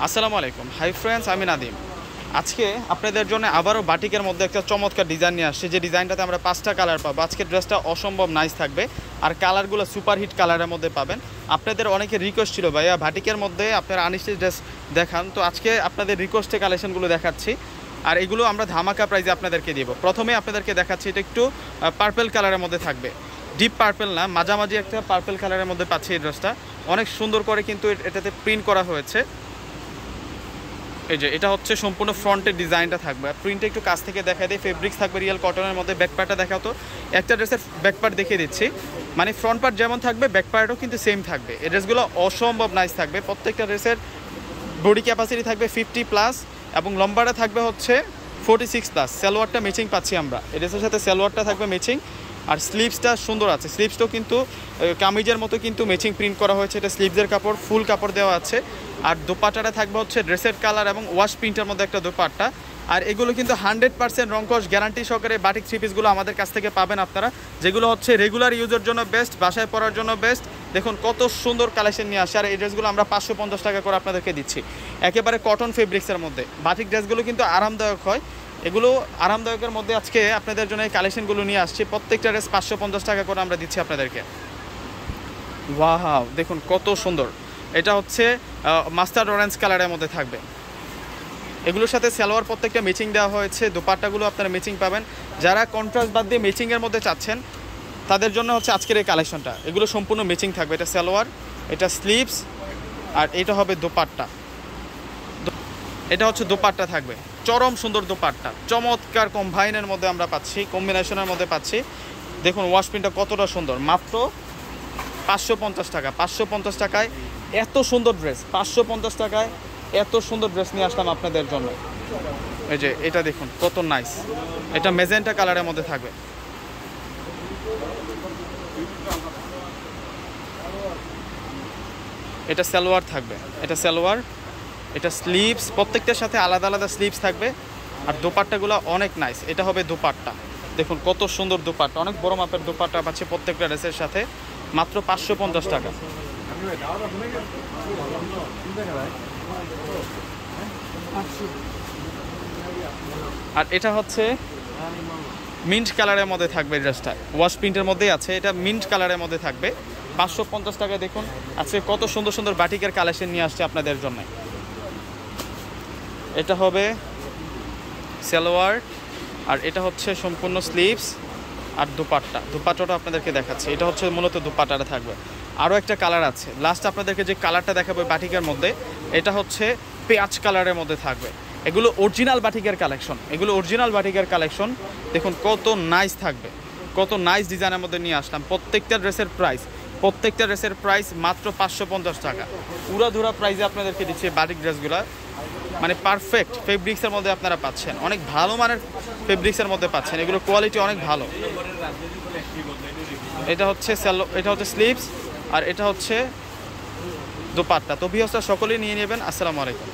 আসসালামু আলাইকুম। Hi friends, আমি নাদিম। আজকে আপনাদের জন্য আবারও বাটিকের মধ্যে একটা চমৎকার ডিজাইন নিয়ে আসছি, যে ডিজাইনটাতে আমরা 5টা কালার পাবো। আজকের ড্রেসটা অসম্ভব নাইস থাকবে, আর কালারগুলো সুপারহিট কালারের মধ্যে পাবেন। আপনাদের অনেকের রিকোয়েস্ট ছিল, ভাইয়া বাটিকের মধ্যে আপনারা আনস্টিচ ড্রেস দেখান, তো আজকে আপনাদের রিকোয়েস্টে কালেকশনগুলো দেখাচ্ছি, আর এগুলো আমরা ধামাকা প্রাইজে আপনাদেরকে দিব। প্রথমে আপনাদেরকে দেখাচ্ছি, এটা একটু পার্পেল কালারের মধ্যে থাকবে, ডিপ পার্পেল না, মাঝামাঝি একটা পার্পেল কালারের মধ্যে পাচ্ছি। এই ড্রেসটা অনেক সুন্দর করে কিন্তু এটাতে প্রিন্ট করা হয়েছে। এই যে এটা হচ্ছে সম্পূর্ণ ফ্রন্টের ডিজাইনটা থাকবে, প্রিন্টটা একটু কাছ থেকে দেখা দিই। ফেব্রিক্স থাকবে রিয়েল কটনের মধ্যে। ব্যাকপার্টটা দেখাও তো, একটা ড্রেসের ব্যাকপার্ট দেখিয়ে দিচ্ছি, মানে ফ্রন্ট পার্ট যেমন থাকবে ব্যাকপার্টও কিন্তু সেম থাকবে। এই ড্রেসগুলো অসম্ভব নাইস থাকবে। প্রত্যেকটা ড্রেসের বডি ক্যাপাসিটি থাকবে 50+ এবং লম্বাটা থাকবে হচ্ছে 46+। সালোয়ারটা ম্যাচিং পাচ্ছি আমরা, এই ড্রেসের সাথে সালোয়ারটা থাকবে ম্যাচিং, আর স্লিভসটা সুন্দর আছে। স্লিভসটাও কিন্তু কামিজের মতো কিন্তু ম্যাচিং প্রিন্ট করা হয়েছে। এটা স্লিভসের কাপড়, ফুল কাপড় দেওয়া আছে। আর দোপাট্টাটা থাকবে হচ্ছে ড্রেসের কালার এবং ওয়াশ প্রিন্টের মধ্যে একটা দোপাট্টা। আর এগুলো কিন্তু 100% রংকশ গ্যারান্টি সহকারে বাটিক থ্রি পিসগুলো আমাদের কাছ থেকে পাবেন আপনারা, যেগুলো হচ্ছে রেগুলার ইউজের জন্য বেস্ট, বাসায় পরার জন্য বেস্ট। দেখুন কত সুন্দর কালেকশন নিয়ে আসে। আর এই ড্রেসগুলো আমরা 550 টাকা করে আপনাদেরকে দিচ্ছি, একেবারে কটন ফেব্রিক্সের মধ্যে। বাটিক ড্রেসগুলো কিন্তু আরামদায়ক হয়, এগুলো আরামদায়কের মধ্যে আজকে আপনাদের জন্য এই কালেকশনগুলো নিয়ে আসছি। প্রত্যেকটা ড্রেস 550 টাকা করে আমরা দিচ্ছি আপনাদেরকে। ওয়াও, দেখুন কত সুন্দর। এটা হচ্ছে মাস্টার্ড অরেঞ্জ কালারের মধ্যে থাকবে। এগুলোর সাথে সালোয়ার প্রত্যেকটা ম্যাচিং দেওয়া হয়েছে, দোপাট্টাগুলো আপনারা ম্যাচিং পাবেন। যারা কন্ট্রাস্ট বাদ দিয়ে ম্যাচিংয়ের মধ্যে চাচ্ছেন তাদের জন্য হচ্ছে আজকের এই কালেকশনটা। এগুলো সম্পূর্ণ ম্যাচিং থাকবে, এটা সালোয়ার, এটা স্লিভস, আর এটা হবে দোপাট্টা। এটা হচ্ছে দোপাট্টা থাকবে, চরম সুন্দর দোপাট্টা, চমৎকার কম্বাইনের মধ্যে আমরা পাচ্ছি, কম্বিনেশনের মধ্যে পাচ্ছি। দেখুন ওয়াশ প্রিন্টটা কতটা সুন্দর, মাত্র 550 টাকা। 550 টাকায় এত সুন্দর ড্রেস, 550 টাকায় এত সুন্দর ড্রেস নিয়ে আসলাম আপনাদের জন্য। এই যে এটা দেখুন কত নাইস, এটা মেজেন্টা কালারের মধ্যে থাকবে। এটা সালোয়ার থাকবে, এটা সালোয়ার, এটা স্লিভস, প্রত্যেকটার সাথে আলাদা আলাদা স্লিভস থাকবে। আর দোপাট্টাগুলো অনেক নাইস, এটা হবে দোপাট্টা। দেখুন কত সুন্দর দোপাট্টা, অনেক বড় মাপের দোপাট্টা পাচ্ছে প্রত্যেকটা ড্রেসের সাথে, মাত্র 550 টাকা। আর এটা হচ্ছে মিন্ট কালারের মধ্যে থাকবে ড্রেসটা, ওয়াশ প্রিন্টের মধ্যেই আছে, এটা মিন্ট কালারের মধ্যে থাকবে। 550 টাকা। দেখুন আজকে কত সুন্দর সুন্দর বাটিকের কালেকশন নিয়ে আসছে আপনাদের জন্য। এটা হবে সালোয়ার, আর এটা হচ্ছে সম্পূর্ণ স্লিভস, আর দুপাট্টাটা আপনাদেরকে দেখাচ্ছে। এটা হচ্ছে মূলত দুপাট্টাটা থাকবে। আরও একটা কালার আছে, লাস্ট আপনাদেরকে যে কালারটা দেখাবো বাটিকের মধ্যে, এটা হচ্ছে পেঁয়াজ কালারের মধ্যে থাকবে। এগুলো অরিজিনাল বাটিকের কালেকশন, এগুলো অরিজিনাল বাটিকের কালেকশন। দেখুন কত নাইস থাকবে, কত নাইস ডিজাইনের মধ্যে নিয়ে আসলাম। প্রত্যেকটা ড্রেসের প্রাইস মাত্র 550 টাকা। উড়াধুরা প্রাইসে আপনাদেরকে দিচ্ছে বাটিক ড্রেসগুলো, মানে পারফেক্ট ফেব্রিক্সের মধ্যে আপনারা পাচ্ছেন, অনেক ভালো মানের ফেব্রিক্সের মধ্যে পাচ্ছেন, এগুলো কোয়ালিটি অনেক ভালো। এটা হচ্ছে স্লিভস, আর এটা হচ্ছে দোপাট্টা। তো ভিউয়ার্সরা সকলেই নিয়ে নেবেন। আসসালামু আলাইকুম।